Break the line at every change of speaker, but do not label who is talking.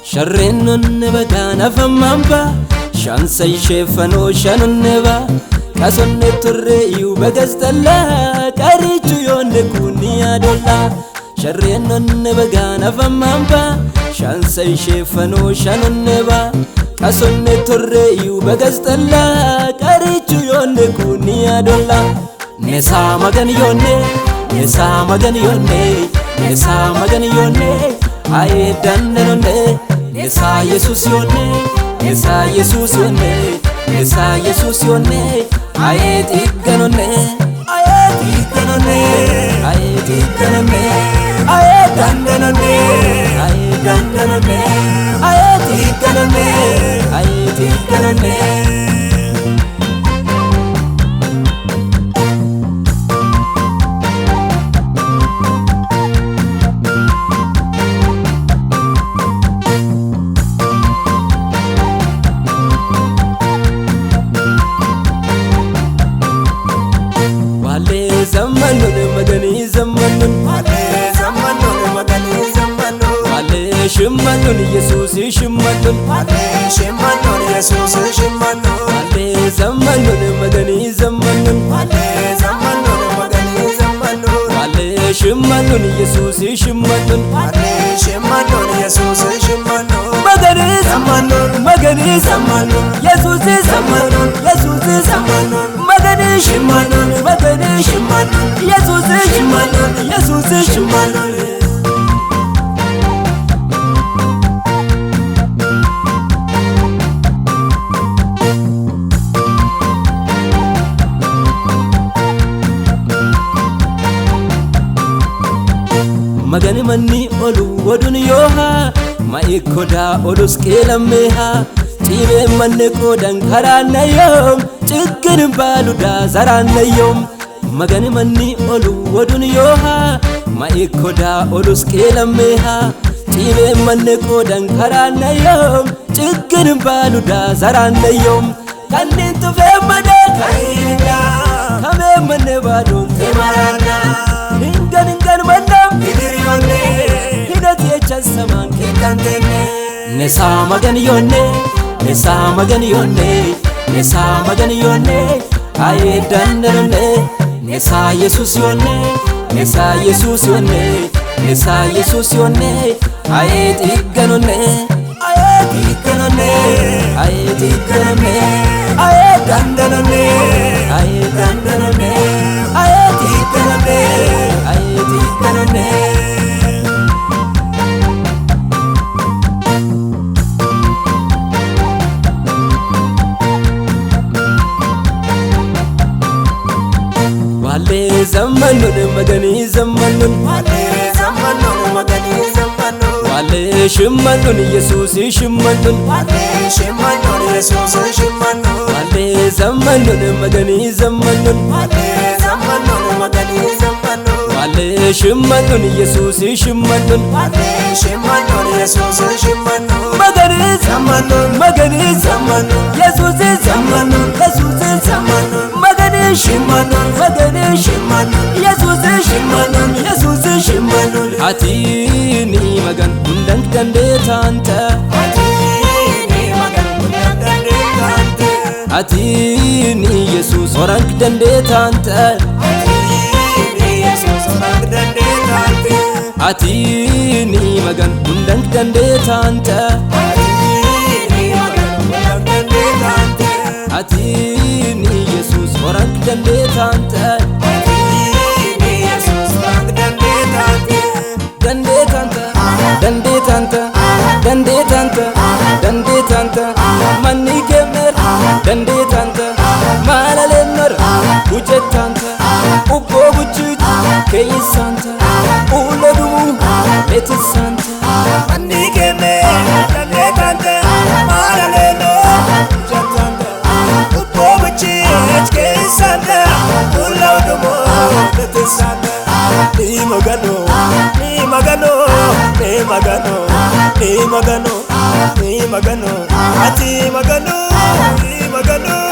Sharrenun bagana famamba Shansa ishefano shanuneba Kasonne turre yu bagastalla Karichu yonde kunia dolla Sharrenun bagana famamba Shansa ishefano shanuneba Kasonne turre yu bagastalla Karichu yonde kunia dolla Nesa magan yonne Nesa magan yonne Nesa magan yonne Aye dandanonde Nesa Jesus yonne Nesa Jesus yonne Nesa Jesus yonne Aye tikkanonne Aye tikkanonne Aye tikkanonne Aye dandanonne Aye dandanonne Aye tikkanonne Aye tikkanonne Zamanun magani zamanun
Wale zamanun magani zamanun
Wale shimanun Jesus shimanun
Wale shimanun Jesus shimanun
Wale zamanun magani zamanun
Wale zamanun magani zamanun
Wale shimanun Jesus shimanun
Wale shimanun Jesus shimanun
Magani
zamanun
magani
zamanun
Jesus
zamanun
Jesus
zamanun
magani
shimanun
magani
shimanun
Jesus
shimanun
Jesus
shimanun
Magani manni olu wadun yoha Maikoda odus kelameha Tibe manne kodan karana yom Chikin baluda zarana yom Magani manni olu wadun yoha Maikoda odus kelameha Tibe manne kodan karana yom Chikin baluda zarana yom Kanin tufe mada
Kaida
Kame manne badun
Kemarana
Hingan mandam
Idiriyone
Hidati echan saman
Kitantene
Nesa magan yonne Nesa magan yonne Nesa magan yonne Aye dandanonne Nesa Jesus yonne Nesa Jesus yonne Nesa Jesus yonne Aye tikkanonne Aye tikkanonne Aye tikkanonne Aye dandanonne Aye dandanonne Aye tikkanonne Aye tikkanonne Wale zamanun magani zamanun
Wale zamanun magani zamanun
Wale shimanun Jesus shimanun
Wale shimanun Jesus shimanun
Wale zamanun magani zamanun
Wale zamanun magani zamanun
Wale shimanun Jesus shimanun
Wale shimanun Jesus shimanun
Magani
zamanun
magani
zamanun
Jesus
zamanun
Jesus
zamanun
Magani
shimanun
magani
shimanun
Jesus
shimanun
Jesus
shimanun
Atini magan undang dande tanta
Atini magan undang dande tanta
Atini Jesus orang dande tanta
Atini Jesus orang dande tanta
Atini magan undang dande tanta
Atini magan undang dande tanta
Atini Jesus orang dande tanta
Atini Jesus orang dande tanta
Dande tanta Dande tanta Dande tanta Dande tanta Mani kemer Dande tanta Malalenor Ujet tanta Ubbo buchit Kei santa Ulodumu Eti santa
Mani kemer Dande tanta Malalenor Ujet tanta Ubbo buchit Kei santa Ulodumu Eti santa Ni magano Ni magano Ni magano Ni magano Ni magano Ati magano Ni magano